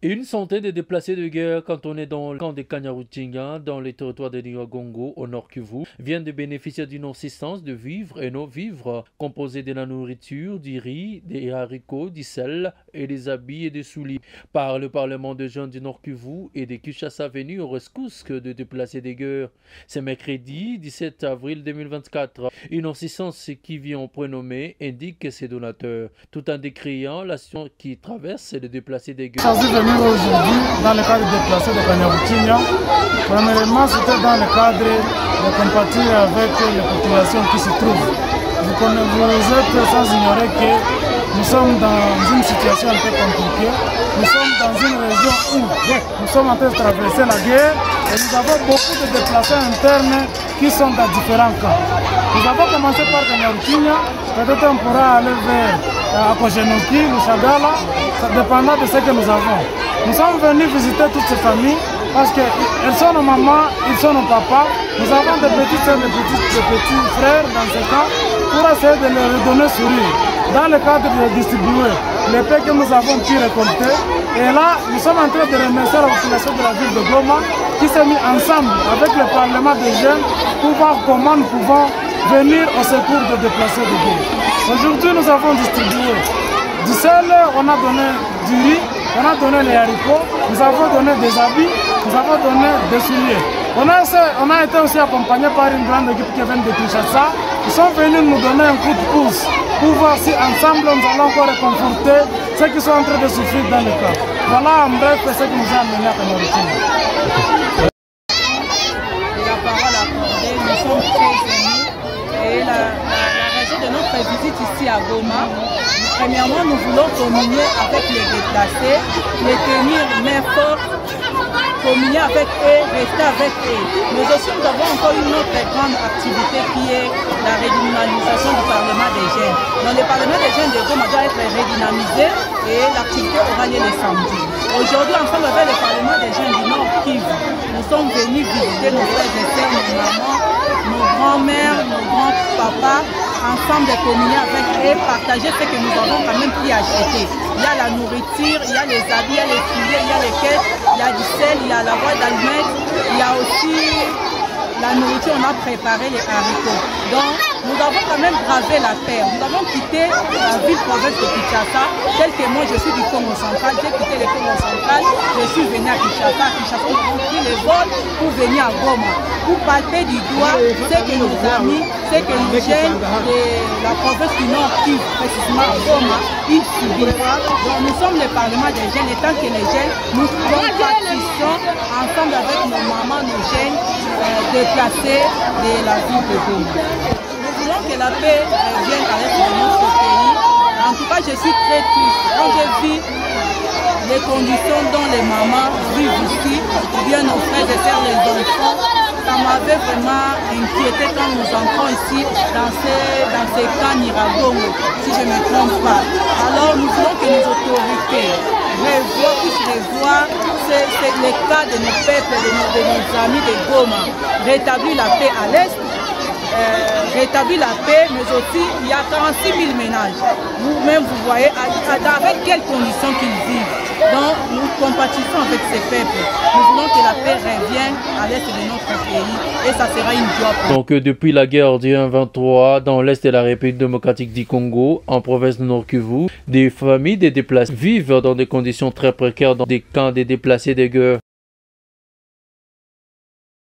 Une centaine de déplacés de guerre cantonnés dans le camp de Kanyarutinga, dans les territoires de Nyiragongo, au nord Kivu, viennent de bénéficier d'une assistance de vivres et non-vivres, composée de la nourriture, du riz, des haricots, du sel et des habits et des souliers, par le Parlement de jeunes du nord Kivu et de Kinshasa venus au rescousse de déplacés de guerre. C'est mercredi 17 avril 2024. Une assistance qui vient prénommée indique que c'est donateur, tout en décriant la situation qui traverse les déplacés de guerre. Aujourd'hui, dans le cadre des déplacés de Kanyarutinga, premièrement, c'était dans le cadre de compatir avec les populations qui se trouvent. Vous êtes sans ignorer que nous sommes dans une situation un peu compliquée. Nous sommes dans une région où nous sommes en train de traverser la guerre et nous avons beaucoup de déplacés internes qui sont dans différents camps. Nous avons commencé par Kanyarutinga, peut-être on pourra aller vers Akogenoki, Lushagala, dépendant de ce que nous avons. Nous sommes venus visiter toutes ces familles parce qu'elles sont nos mamans, ils sont nos papas. Nous avons des petites soeurs, des petits frères dans ces camps pour essayer de leur redonner sourire. Dans le cadre de distribuer les paix que nous avons pu récolter. Et là, nous sommes en train de remercier la population de la ville de Goma qui s'est mis ensemble avec le Parlement des jeunes pour voir comment nous pouvons venir au secours des déplacés de guerre. Aujourd'hui, nous avons distribué du sel, on a donné du riz, on a donné les haricots, nous avons donné des habits, nous avons donné des souliers. On a été aussi accompagné par une grande équipe qui vient de Kinshasa. Ils sont venus nous donner un coup de pouce pour voir si ensemble nous allons encore réconforter ceux qui sont en train de souffrir dans le camp. Voilà en bref ce qui nous a amené à Kanyarutinga. La parole accordée, nous sommes très émus et la raison de notre visite ici à Goma. Premièrement, nous voulons communier avec les déplacés, les tenir main forte, communier avec eux, rester avec eux. Mais aussi, nous avons encore une autre grande activité qui est la redynamisation du Parlement des jeunes. Donc, le Parlement des jeunes de Goma doit être redynamisé et l'activité aura lieu le samedi. Aujourd'hui, ensemble avec le Parlement des jeunes du Nord Kivu, nous sommes venus visiter nos frères et sœurs, nos mamans, nos grands-mères, nos grands-papas, ensemble de communier avec eux, partager ce que nous avons quand même pu acheter. Il y a la nourriture, il y a les habits, il y a les filets, il y a les caisses, il y a du sel, il y a la boîte d'allumettes, il y a aussi la nourriture, on a préparé les haricots. Donc, nous avons quand même gravé la terre. Nous avons quitté la ville-province de Kinshasa, tel que moi je suis du Congo central, j'ai quitté le Congo central, je suis venu à Kinshasa. À Kinshasa, nous avons pris les vols pour venir à Goma, pour palper du doigt ce que nos amis, ce que les jeunes de la province du Nord Kivu, précisément à Goma, ils subissent. Donc, nous sommes le Parlement des jeunes, et tant que les jeunes, nous compatissons ensemble avec nos mamans, nos jeunes déplacés de la ville de Goma. Nous voulons que la paix vienne à l'est de notre pays. En tout cas, je suis très triste. Quand je vis les conditions dont les mamans vivent ici, ou bien nos frères et sœurs, les enfants, ça m'avait vraiment inquiété quand nous entrons ici dans ces camps Nyiragongo, si je ne me trompe pas. Alors nous voulons que les autorités puissent revoir les cas de nos peuples, de nos amis de Goma, rétablir la paix à l'est, rétablir la paix, mais aussi il y a 46 000 ménages. Vous-même, vous voyez avec quelles conditions qu'ils vivent. Donc nous compatissons avec ces peuples. Nous voulons que la paix revienne à l'est de notre pays et ça sera une joie. Donc depuis la guerre du 1-23 dans l'est de la République démocratique du Congo, en province de Nord Kivu, des familles des déplacés vivent dans des conditions très précaires dans des camps des déplacés de guerre.